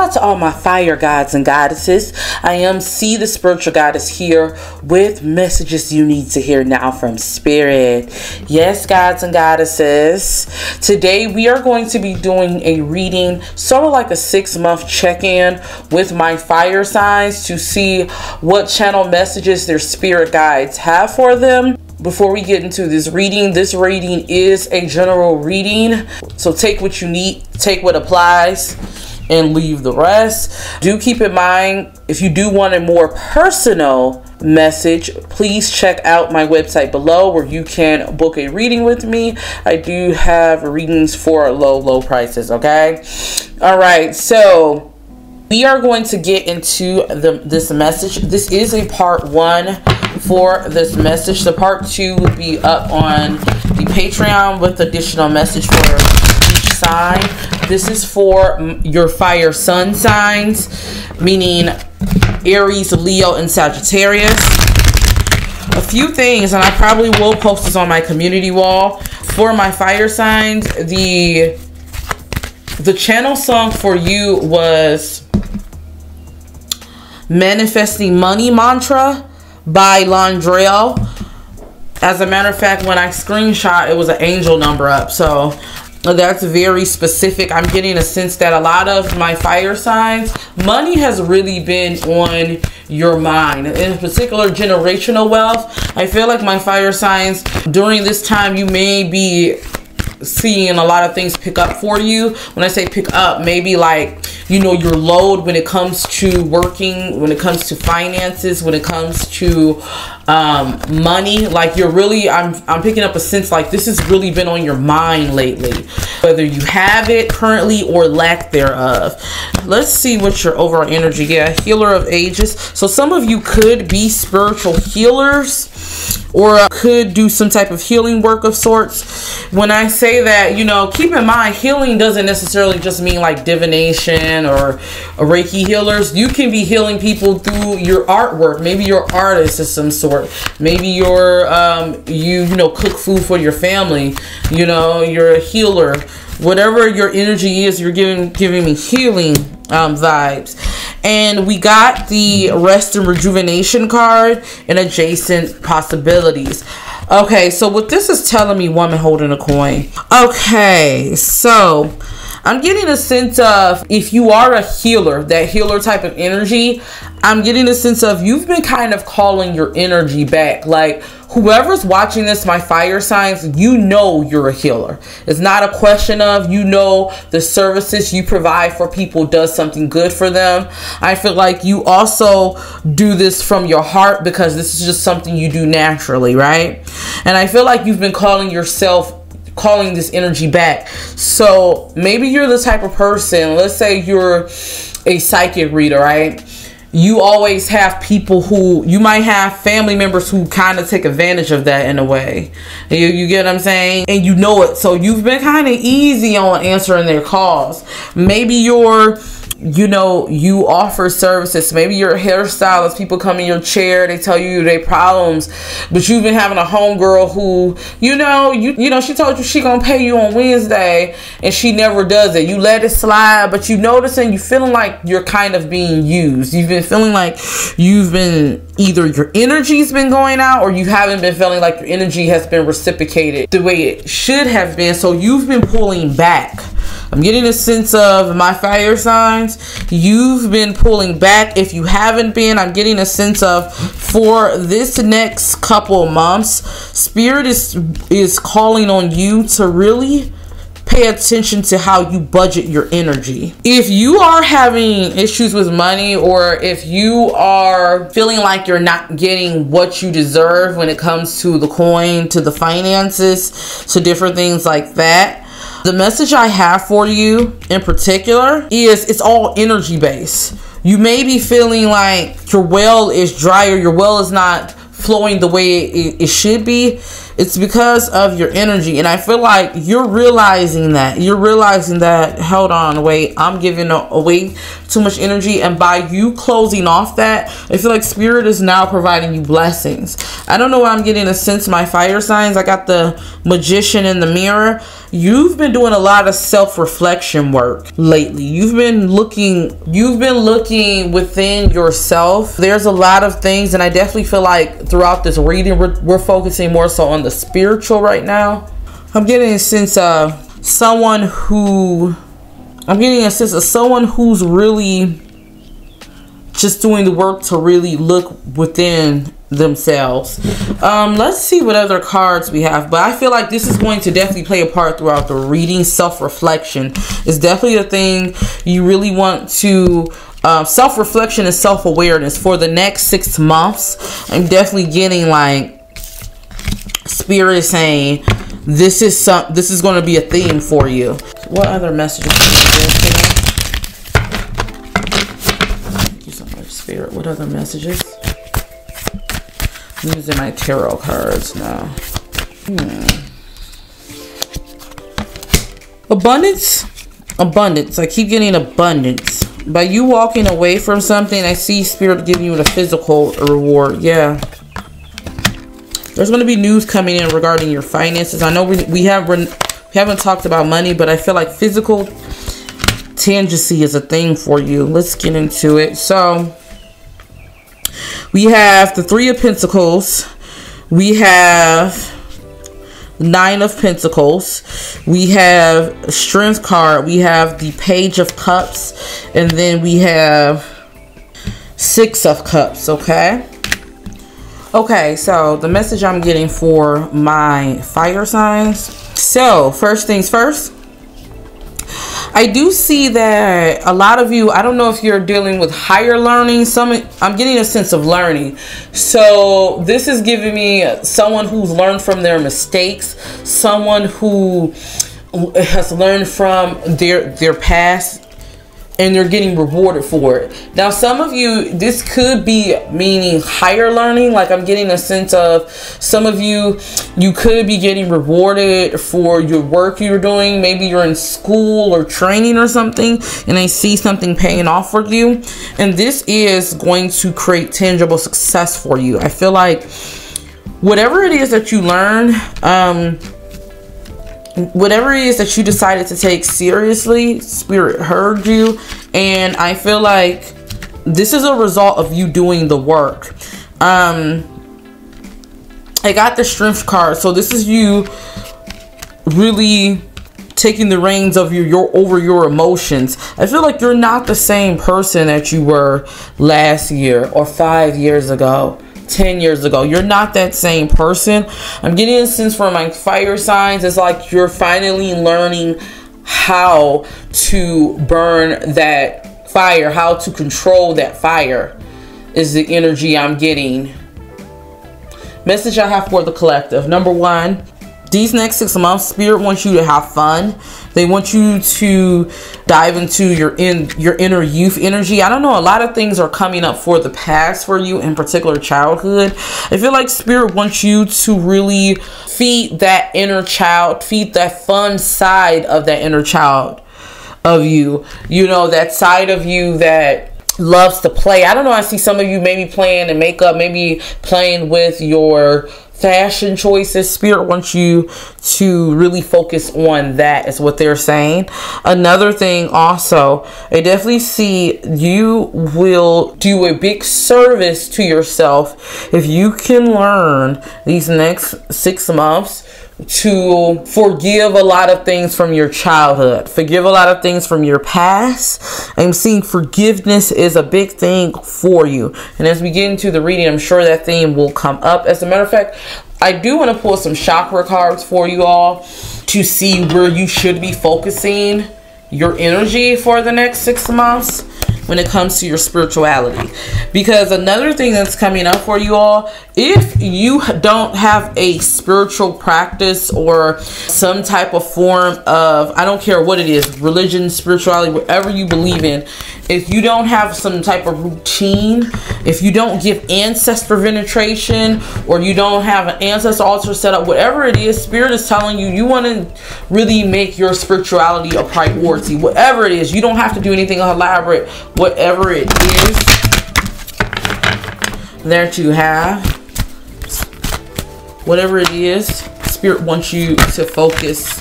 out to all my fire gods and goddesses. I am C, the spiritual goddess, here with messages you need to hear now from Spirit. Yes, gods and goddesses. Today we are going to be doing a reading, sort of like a 6-month check-in with my fire signs to see what channel messages their spirit guides have for them. Before we get into this reading is a general reading. So take what you need, take what applies, and leave the rest. Do keep in mind, if you do want a more personal message, please check out my website below where you can book a reading with me. I do have readings for low prices, okay? All right, so we are going to get into this message. This is a part 1 for this message. The part 2 will be up on the Patreon with additional message for each sign. This is for your fire sun signs, meaning Aries, Leo, and Sagittarius. A few things, and I probably will post this on my community wall. For my fire signs, the channel song for you was Manifesting Money Mantra by Londrell. As a matter of fact, when I screenshot, it was an angel number up, so that's very specific. I'm getting a sense that a lot of my fire signs, money has really been on your mind, in particular generational wealth. I feel like my fire signs during this time, you may be seeing a lot of things pick up for you. When I say pick up, maybe like, you know, your load when it comes to working, when it comes to finances, when it comes to money. Like you're really, I'm picking up a sense like this has really been on your mind lately, whether you have it currently or lack thereof. Let's see what your overall energy. Yeah, healer of ages. So some of you could be spiritual healers or could do some type of healing work of sorts. When I say that, you know, keep in mind, healing doesn't necessarily just mean like divination or Reiki healers. You can be healing people through your artwork. Maybe you're an artist of some sort.Maybe you're, you know, cook food for your family. You know, you're a healer. Whatever your energy is, you're giving me healing vibes. And we got the rest and rejuvenation card and adjacent possibilities. Okay, so what this is telling me, woman holding a coin. Okay, so I'm getting a sense of, if you are a healer, that healer type of energy, I'm getting a sense of you've been kind of calling your energy back. Like whoever's watching this, my fire signs, you know you're a healer. It's not a question of, you know, the services you provide for people does something good for them. I feel like you also do this from your heart because this is just something you do naturally, right? And I feel like you've been calling this energy back. So maybe you're the type of person, let's say you're a psychic reader, right? You always have people who, you might have family members who kind of take advantage of that in a way. You get what I'm saying? And you know it. So you've been kind of easy on answering their calls. Maybe you're, you know, you offer services. Maybe you're a hairstylist. People come in your chair, they tell you their problems, but you've been having a homegirl who, you know, she told you she gonna pay you on Wednesday and she never does it. You let it slide, but you noticing, you feeling like you're kind of being used. You've been feeling like you've been, either your energy's been going out or you haven't been feeling like your energy has been reciprocated the way it should have been. So you've been pulling back. I'm getting a sense of my fire signs. You've been pulling back. If you haven't been, I'm getting a sense of for this next couple months, Spirit is calling on you to really pay attention to how you budget your energy. If you are having issues with money, or if you are feeling like you're not getting what you deserve when it comes to the coin, to the finances, to different things like that, the message I have for you in particular is it's all energy based. You may be feeling like your well is dry or your well is not flowing the way it should be. It's because of your energy. And I feel like you're realizing that. You're realizing that, hold on, wait, I'm giving away too much energy. And by you closing off that, I feel like Spirit is now providing you blessings. I don't know why I'm getting a sense, my fire signs. I got the Magician in the Mirror. You've been doing a lot of self-reflection work lately. You've been looking within yourself. There's a lot of things, and I definitely feel like throughout this reading, we're focusing more so on the spiritual right now. I'm getting a sense of someone who's really just doing the work to really look within themselves. Let's see what other cards we have, but I feel like this is going to definitely play a part throughout the reading. Self-reflection is definitely a thing you really want to self-reflection and self-awareness for the next 6 months. I'm definitely getting like Spirit saying this is going to be a theme for you. What other messages can you give today? Thank you so much, Spirit. What other messages? I'm using my tarot cards now. Abundance. I keep getting abundance. By you walking away from something, I see Spirit giving you a physical reward. Yeah. There's going to be news coming in regarding your finances. I know we haven't talked about money, but I feel like physical tangency is a thing for you. Let's get into it. So we have the 3 of Pentacles. We have 9 of Pentacles. We have Strength card. We have the Page of Cups. And then we have 6 of Cups, okay? Okay, so the message I'm getting for my fire signs. So, first things first. I do see that a lot of you, I don't know if you're dealing with higher learning. I'm getting a sense of learning. So this is giving me someone who's learned from their mistakes, someone who has learned from their past, and they're getting rewarded for it. Now, some of you, this could be meaning higher learning. Like I'm getting a sense of some of you could be getting rewarded for your work you're doing. Maybe you're in school or training or something, and I see something paying off for you. And this is going to create tangible success for you. I feel like whatever it is that you learn, whatever it is that you decided to take seriously, Spirit heard you. And I feel like this is a result of you doing the work. I got the Strength card. So this is you really taking the reins of over your emotions. I feel like you're not the same person that you were last year or 5 years ago. 10 years ago. You're not that same person. I'm getting a sense from my fire signs. It's like you're finally learning how to burn that fire, how to control that fire is the energy I'm getting. Message I have for the collective. Number 1, these next 6 months, Spirit wants you to have fun. They want you to dive into your inner youth energy. I don't know, a lot of things are coming up for the past for you, in particular childhood. I feel like Spirit wants you to really feed that inner child, feed that fun side of that inner child of you. You know, that side of you that loves to play. I don't know, I see some of you maybe playing in makeup, maybe playing with your fashion choices. Spirit wants you to really focus on that, is what they're saying. Another thing also, I definitely see you will do a big service to yourself if you can learn these next 6 months to forgive a lot of things from your childhood, forgive a lot of things from your past. I'm seeing forgiveness is a big thing for you, and as we get into the reading, I'm sure that theme will come up. As a matter of fact, I do want to pull some chakra cards for you all to see where you should be focusing your energy for the next 6 months. when it comes to your spirituality. Because another thing that's coming up for you all, if you don't have a spiritual practice or some type of form of, I don't care what it is, religion, spirituality, whatever you believe in, if you don't have some type of routine, if you don't give ancestor veneration, or you don't have an ancestor altar set up, whatever it is, Spirit is telling you, you want to really make your spirituality a priority. Whatever it is, you don't have to do anything elaborate. Whatever it is that you have, whatever it is, Spirit wants you to focus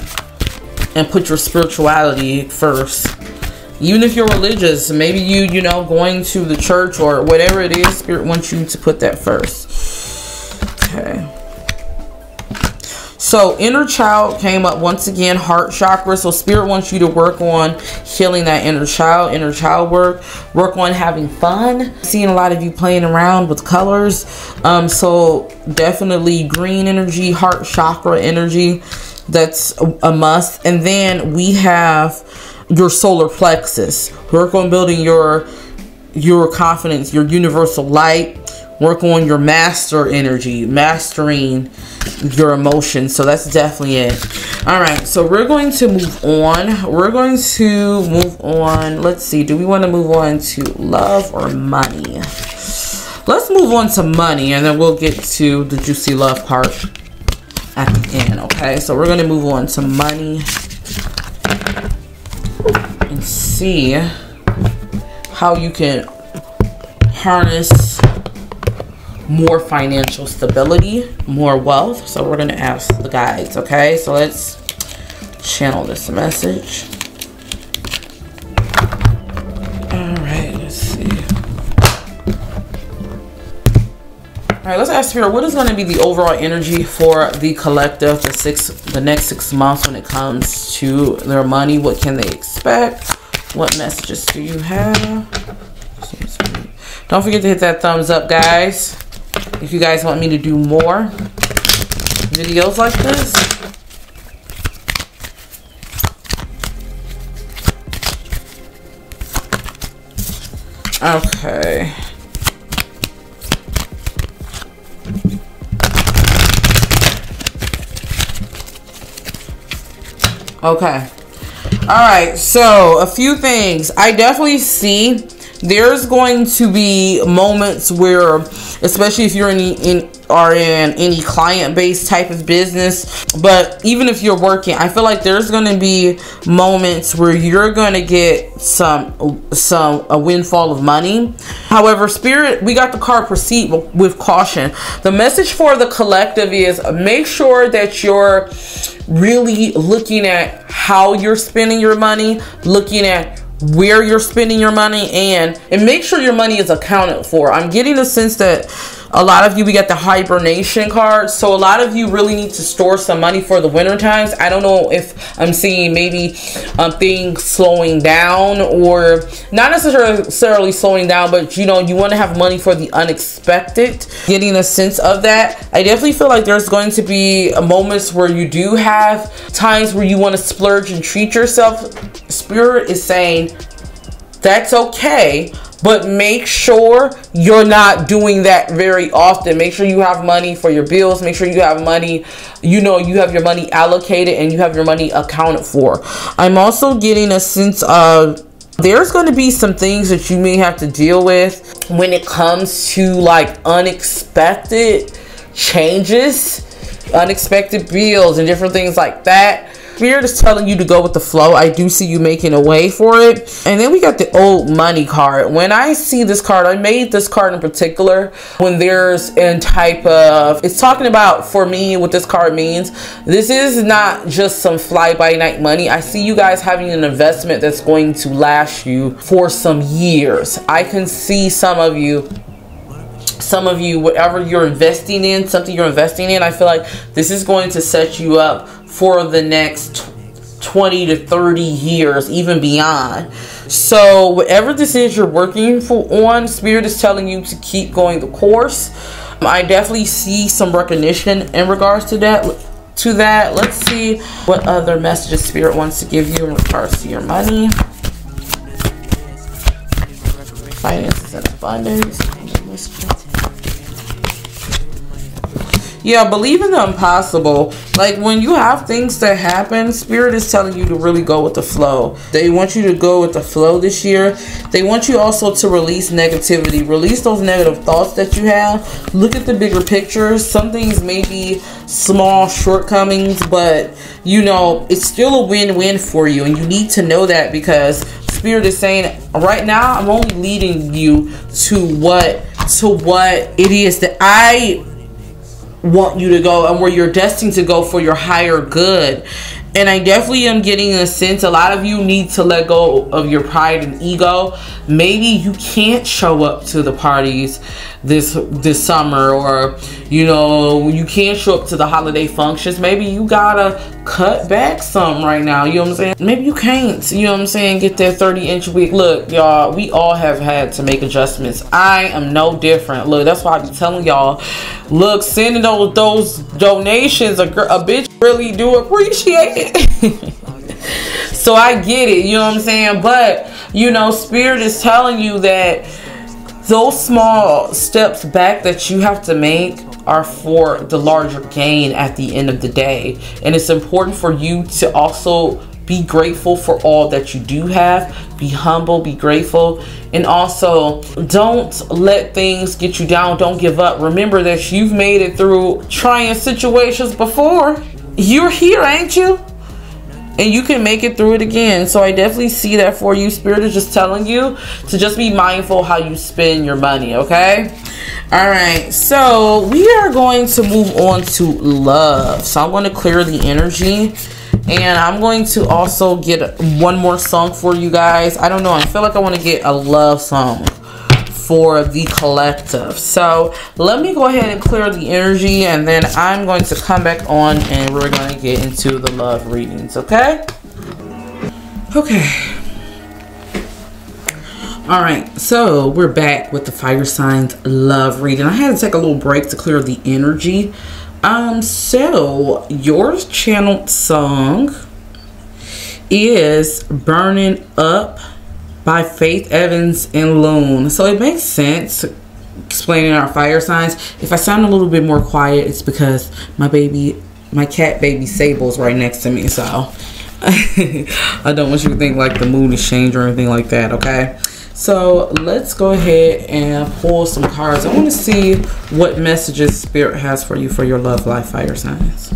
and put your spirituality first. Even if you're religious, maybe you know, going to the church or whatever it is, Spirit wants you to put that first. Okay. So inner child came up once again, heart chakra. So Spirit wants you to work on healing that inner child work on having fun. Seeing a lot of you playing around with colors. So definitely green energy, heart chakra energy. That's a must. And then we have your solar plexus. Work on building your confidence, your universal light. Work on your master energy, mastering your emotions. So that's definitely it. All right, so we're going to move on. Let's see, do we want to move on to love or money? Let's move on to money, and then we'll get to the juicy love part at the end. Okay, so we're going to move on to money and see how you can harness more financial stability, more wealth. So we're going to ask the guides. Okay, so let's channel this message. All right, let's see. All right, let's ask Spirit, what is going to be the overall energy for the collective, the next 6 months when it comes to their money? What can they expect? What messages do you have? Don't forget to hit that thumbs up, guys, if you guys want me to do more videos like this. Okay. Okay. All right. So a few things. I definitely see there's going to be moments where, especially if you're in any client-based type of business, but even if you're working, I feel like there's going to be moments where you're going to get a windfall of money. However, Spirit, we got the card proceed with caution. The message for the collective is make sure that you're really looking at how you're spending your money, looking at where you're spending your money, and make sure your money is accounted for. I'm getting the sense that a lot of you, we got the hibernation card, so a lot of you really need to store some money for the winter times. I don't know if I'm seeing maybe things slowing down, or not necessarily slowing down, but you know, you want to have money for the unexpected. Getting a sense of that. I definitely feel like there's going to be moments where you do have times where you want to splurge and treat yourself. Spirit is saying that's okay, but make sure you're not doing that very often. Make sure you have money for your bills. Make sure you have money, you know, you have your money allocated and you have your money accounted for. I'm also getting a sense of there's going to be some things that you may have to deal with when it comes to like unexpected changes, unexpected bills and different things like that. Spirit is telling you to go with the flow. I do see you making a way for it. And then we got the old money card. When I see this card, I made this card in particular when there's a type of, it's talking about, for me, what this card means. This is not just some fly-by-night money. I see you guys having an investment that's going to last you for some years. I can see some of you, whatever you're investing in, something you're investing in, I feel like this is going to set you up for the next 20 to 30 years, even beyond. So whatever this is you're working on, Spirit is telling you to keep going the course. I definitely see some recognition in regards to that. Let's see what other messages Spirit wants to give you in regards to your money. Finances and abundance. Yeah, believe in the impossible. Like, when you have things that happen, Spirit is telling you to really go with the flow. They want you to go with the flow this year. They want you also to release negativity. Release those negative thoughts that you have. Look at the bigger picture. Some things may be small shortcomings, but, you know, it's still a win-win for you. And you need to know that, because Spirit is saying, right now, I'm only leading you to what it is that I want you to go, and where you're destined to go for your higher good. And I definitely am getting a sense a lot of you need to let go of your pride and ego. Maybe you can't show up to the parties this summer, or, you know, you can't show up to the holiday functions. Maybe you gotta cut back some right now, you know what I'm saying? Maybe you can't, you know what I'm saying, get that 30-inch wig. Look, y'all, we all have had to make adjustments. I am no different. Look, that's why I be telling y'all, look, sending those donations, a bitch really do appreciate it. So I get it, you know what I'm saying? But, you know, Spirit is telling you that those small steps back that you have to make are for the larger gain at the end of the day. And it's important for you to also be grateful for all that you do have. Be humble, be grateful, and also don't let things get you down. Don't give up. Remember that you've made it through trying situations before. You're here, ain't you? And you can make it through it again. So I definitely see that for you. Spirit is just telling you to just be mindful how you spend your money, okay? All right, so we are going to move on to love. So I'm going to clear the energy, and I'm going to also get one more song for you guys. I don't know, I feel like I want to get a love song for the collective. So let me go ahead and clear the energy, and then I'm going to come back on and we're going to get into the love readings, okay? Okay. All right, so we're back with the fire signs love reading. I had to take a little break to clear the energy. So your channeled song is Burning Up by Faith Evans and Loon. So it makes sense explaining our fire signs. If I sound a little bit more quiet, it's because my cat baby Sable's right next to me. So I don't want you to think like the mood is changed or anything like that, okay? So let's go ahead and pull some cards. I want to see what messages Spirit has for you for your love life fire signs.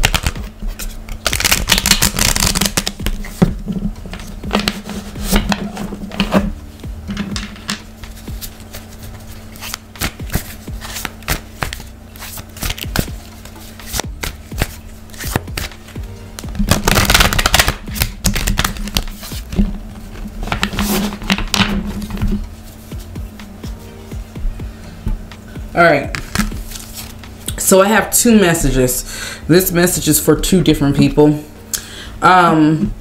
All right, so I have two messages. This message is for two different people. While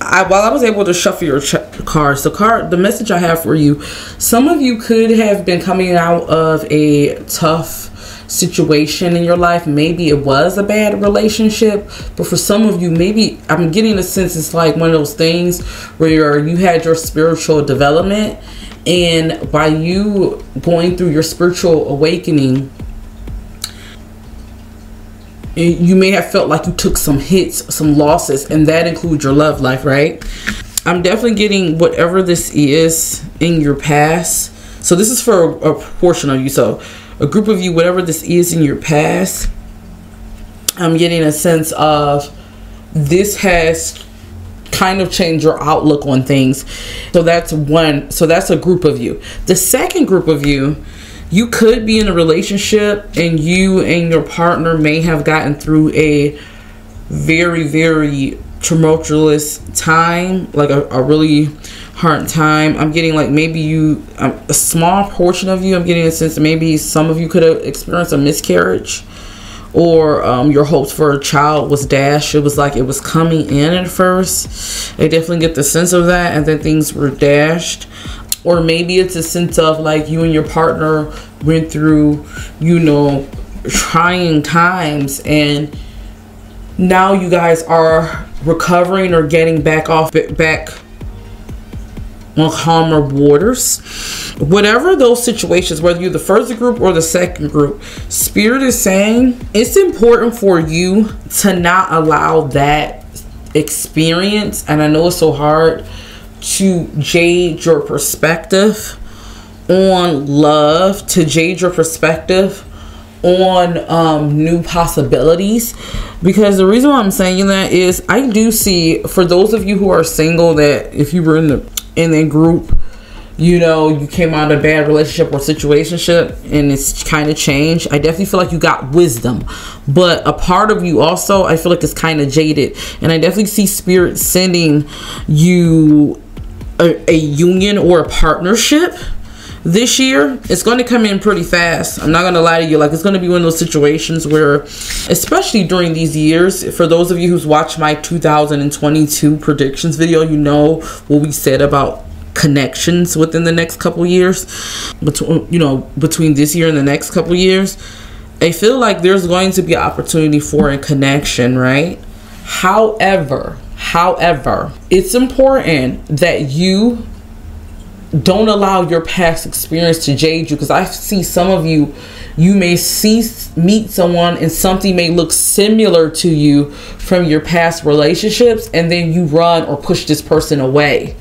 I was able to shuffle your cards, the message I have for you, some of you could have been coming out of a tough situation in your life. Maybe it was a bad relationship, but for some of you, maybe I'm getting a sense it's like one of those things where you had your spiritual development, and by you going through your spiritual awakening, you may have felt like you took some hits, some losses, and that includes your love life, right? I'm definitely getting whatever this is in your past. So this is for a portion of you. So a group of you, whatever this is in your past, I'm getting a sense of this has kind of change your outlook on things. So that's one. So that's a group of you. The second group of you, you could be in a relationship and you and your partner may have gotten through a very, very tumultuous time, like a really hard time. I'm getting like maybe a small portion of you, I'm getting a sense that maybe some of you could have experienced a miscarriage, or your hopes for a child was dashed. It was like it was coming in at first. I definitely get the sense of that, and then things were dashed. Or maybe it's a sense of like you and your partner went through, you know, trying times, and now you guys are recovering or getting back on calmer waters. Whatever those situations, whether you're the first group or the second group, Spirit is saying it's important for you to not allow that experience, and I know it's so hard, to jade your perspective on love, to jade your perspective on new possibilities. Because the reason why I'm saying that is I do see, for those of you who are single, that if you were in the group, you know, you came out of a bad relationship or situationship and it's kind of changed, I definitely feel like you got wisdom. But a part of you also, I feel like, it's kind of jaded. And I definitely see Spirit sending you a union or a partnership this year. It's going to come in pretty fast. I'm not going to lie to you. Like, it's going to be one of those situations where, especially during these years, for those of you who's watched my 2022 predictions video, you know what we said about connections within the next couple years, between this year and the next couple years. I feel like there's going to be an opportunity for a connection, right? However, it's important that you don't allow your past experience to jade you, because I see some of you may meet someone and something may look similar to you from your past relationships, and then you run or push this person away,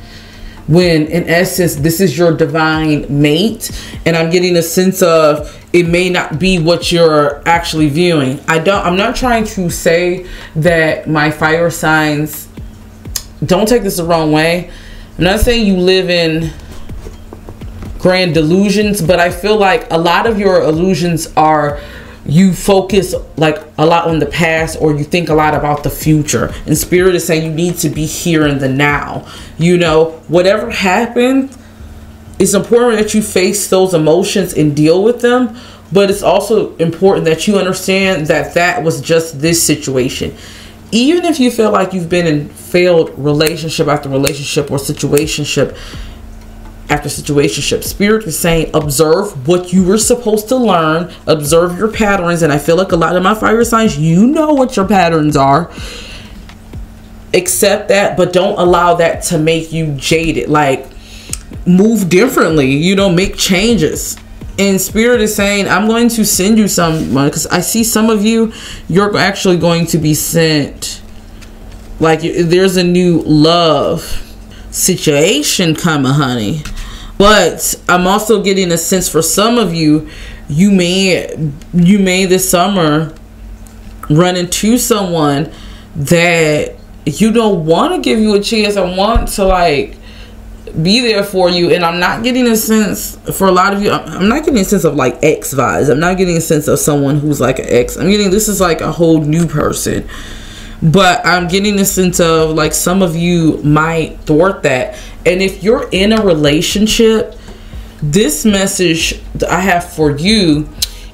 when in essence this is your divine mate. And I'm getting a sense of it may not be what you're actually viewing. I'm not trying to say that my fire signs, don't take this the wrong way, I'm not saying you live in grand delusions, but I feel like a lot of your illusions are you focus like a lot on the past, or you think a lot about the future. And Spirit is saying you need to be here in the now. You know, whatever happened, it's important that you face those emotions and deal with them. But it's also important that you understand that that was just this situation. Even if you feel like you've been in failed relationship after relationship or situationship after situationship, Spirit is saying observe what you were supposed to learn, observe your patterns. And I feel like a lot of my fire signs, you know what your patterns are. Accept that, but don't allow that to make you jaded. Like, move differently, you know, make changes. And Spirit is saying I'm going to send you some, because I see some of you, you're actually going to be sent, like, there's a new love situation coming, honey. But I'm also getting a sense for some of you, you may this summer run into someone that you don't want to give you a chance and want to like be there for you. And I'm not getting a sense for a lot of you, I'm not getting a sense of like ex vibes. I'm not getting a sense of someone who's like an ex. I'm getting, this is like a whole new person. But I'm getting a sense of like some of you might thwart that. And if you're in a relationship, this message that I have for you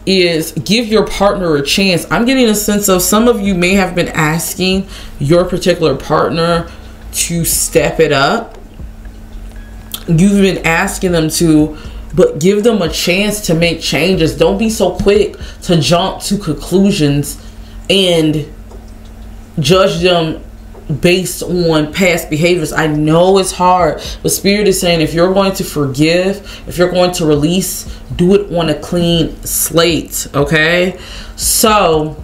is give your partner a chance. I'm getting a sense of some of you may have been asking your particular partner to step it up. You've been asking them to, but give them a chance to make changes. Don't be so quick to jump to conclusions and judge them based on past behaviors. I know it's hard, but Spirit is saying if you're going to forgive, if you're going to release, do it on a clean slate. Okay, so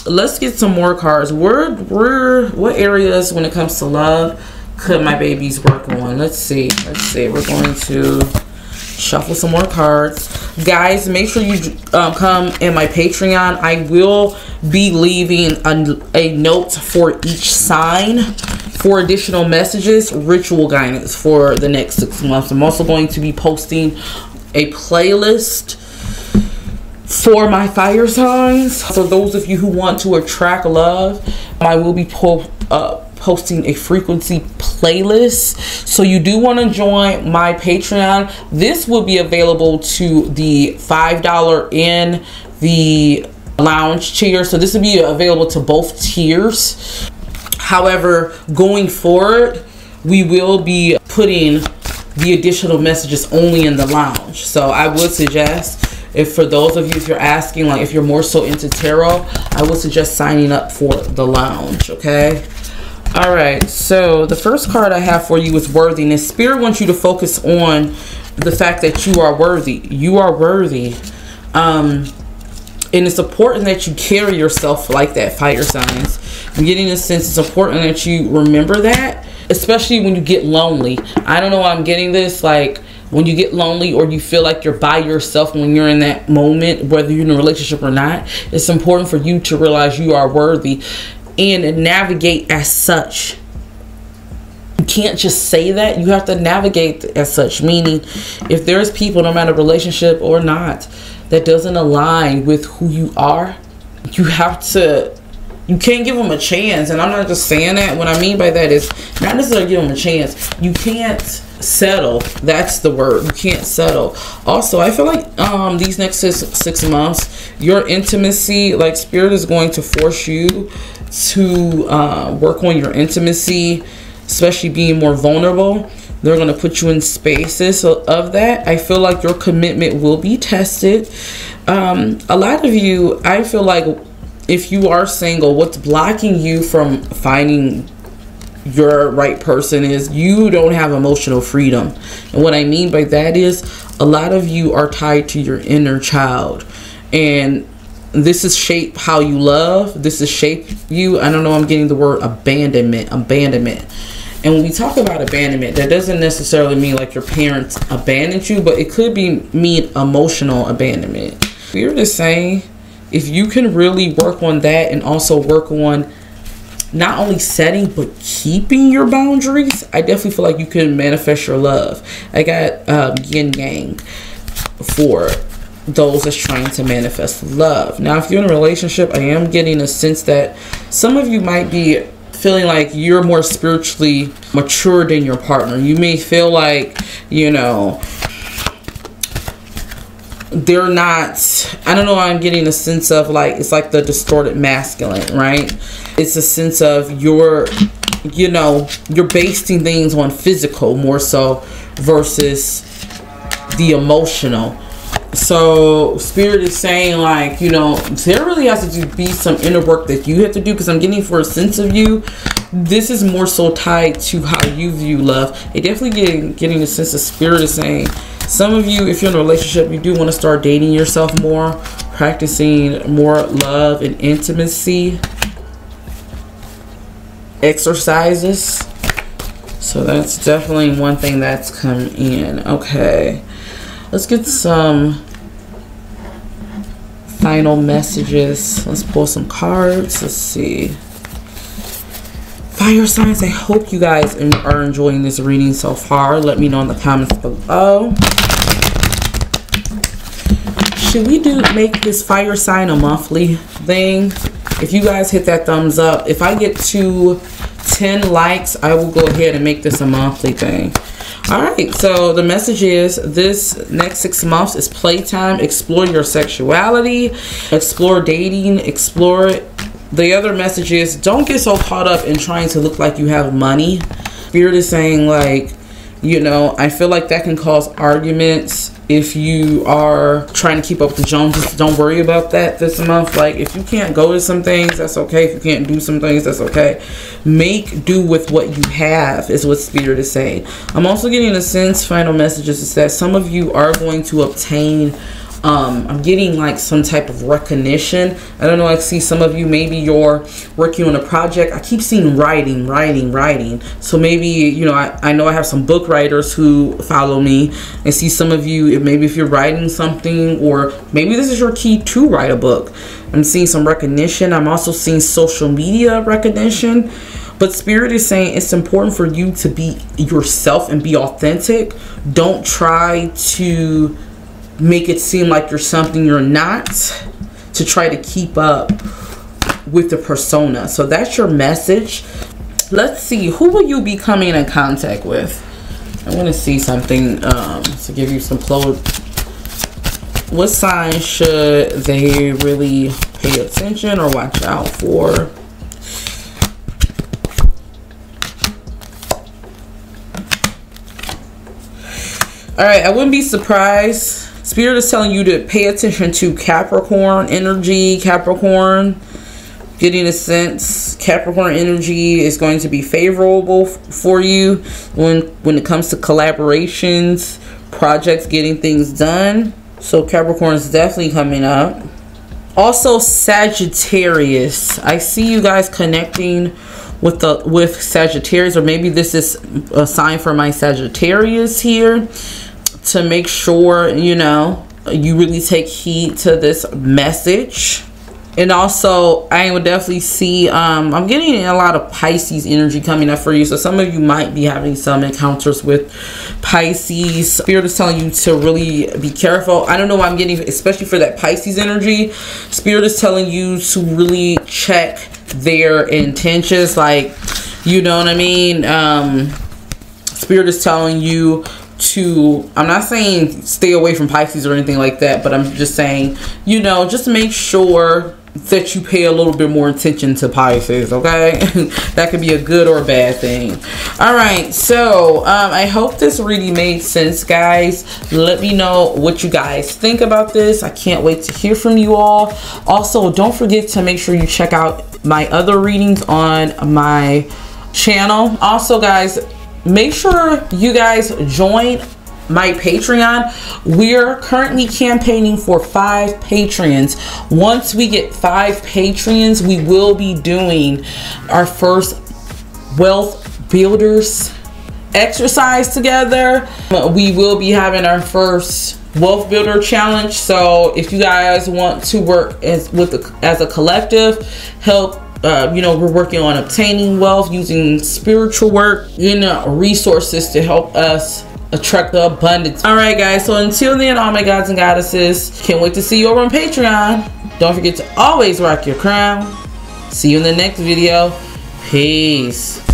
let's get some more cards. What areas when it comes to love could my babies work on? Let's see. We're going to shuffle some more cards. Guys, make sure you come in my Patreon. I will be leaving a note for each sign for additional messages, ritual guidance for the next 6 months. I'm also going to be posting a playlist for my fire signs. So those of you who want to attract love, I will be posting a frequency playlist. So you do want to join my Patreon. This will be available to the $5 in the lounge tier. So this will be available to both tiers. However, going forward, we will be putting the additional messages only in the lounge. So I would suggest, if for those of you, if you're asking, like if you're more so into tarot, I would suggest signing up for the lounge. Okay. All right, so the first card I have for you is worthiness. Spirit wants you to focus on the fact that you are worthy. You are worthy. And it's important that you carry yourself like that, fire signs. I'm getting a sense it's important that you remember that, especially when you get lonely. I don't know why I'm getting this, like when you get lonely or you feel like you're by yourself when you're in that moment, whether you're in a relationship or not, it's important for you to realize you are worthy and navigate as such. You can't just say that. You have to navigate as such, meaning if there's people, no matter relationship or not, that doesn't align with who you are, you have to, you can't give them a chance. And I'm not just saying that. What I mean by that is not necessarily give them a chance. You can't settle. That's the word. You can't settle. Also, I feel like these next six months, your intimacy, like Spirit is going to force you to work on your intimacy, especially being more vulnerable. They're going to put you in spaces of that. I feel like your commitment will be tested. A lot of you, I feel like if you are single, what's blocking you from finding your right person is you don't have emotional freedom. And what I mean by that is a lot of you are tied to your inner child. And this is shape how you love. This is shape you. I don't know. I'm getting the word abandonment. Abandonment. And when we talk about abandonment, that doesn't necessarily mean like your parents abandoned you, but it could mean emotional abandonment. Spirit is saying if you can really work on that and also work on not only setting but keeping your boundaries, I definitely feel like you can manifest your love. I got yin yang for those that's trying to manifest love. Now, if you're in a relationship, I am getting a sense that some of you might be feeling like you're more spiritually mature than your partner. You may feel like, you know, they're not, I don't know, I'm getting a sense of like, it's like the distorted masculine, right? It's a sense of you're, you know, you're basing things on physical more so versus the emotional. So Spirit is saying like, you know, there really has to be some inner work that you have to do, because I'm getting for a sense of you, this is more so tied to how you view love. It definitely getting a sense of Spirit is saying some of you, if you're in a relationship, you do want to start dating yourself more, practicing more love and intimacy exercises. So that's definitely one thing that's come in. Okay, let's get some final messages. Let's pull some cards. Let's see. Fire signs, I hope you guys are enjoying this reading so far. Let me know in the comments below. Should we make this fire sign a monthly thing? If you guys hit that thumbs up, if I get to 10 likes, I will go ahead and make this a monthly thing. All right, so the message is this next 6 months is playtime. Explore your sexuality, explore dating, explore it. The other message is don't get so caught up in trying to look like you have money. Spirit is saying like, you know, I feel like that can cause arguments if you are trying to keep up with the Joneses. Don't worry about that this month. Like if you can't go to some things, that's okay. If you can't do some things, that's okay. Make do with what you have is what Spirit is saying. I'm also getting a sense, final messages, is that some of you are going to obtain I'm getting like some type of recognition. I don't know, I see some of you, maybe you're working on a project. I keep seeing writing. So maybe, you know, I know I have some book writers who follow me. I see some of you, maybe if you're writing something, or maybe this is your key to write a book. I'm seeing some recognition. I'm also seeing social media recognition. But Spirit is saying it's important for you to be yourself and be authentic. Don't try to make it seem like you're something you're not, to try to keep up with the persona. So that's your message. Let's see, who will you be coming in contact with? I want to see something to give you some clue. What sign should they really pay attention or watch out for? All right, I wouldn't be surprised. Spirit is telling you to pay attention to Capricorn energy, Capricorn. Getting a sense Capricorn energy is going to be favorable for you when it comes to collaborations, projects, getting things done. So Capricorn is definitely coming up. Also Sagittarius, I see you guys connecting with Sagittarius, or maybe this is a sign for my Sagittarius here, to make sure, you know, you really take heed to this message. And also I would definitely see I'm getting a lot of Pisces energy coming up for you. So some of you might be having some encounters with Pisces. Spirit is telling you to really be careful. I don't know why I'm getting, especially for that Pisces energy, Spirit is telling you to really check their intentions, like, you know what I mean. Spirit is telling you to, I'm not saying stay away from Pisces or anything like that, but I'm just saying, you know, just make sure that you pay a little bit more attention to Pisces, okay? That could be a good or a bad thing. All right, so I hope this really made sense, guys. Let me know what you guys think about this. I can't wait to hear from you all. Also, don't forget to make sure you check out my other readings on my channel. Also, guys, make sure you guys join my Patreon. We're currently campaigning for 5 patrons. Once we get 5 patrons, we will be doing our first wealth builders exercise together. We will be having our first wealth builder challenge. So if you guys want to work as a collective, help, you know, we're working on obtaining wealth using spiritual work, you know, resources to help us attract the abundance. All right, guys, so until then, all my gods and goddesses, can't wait to see you over on Patreon. Don't forget to always rock your crown. See you in the next video. Peace.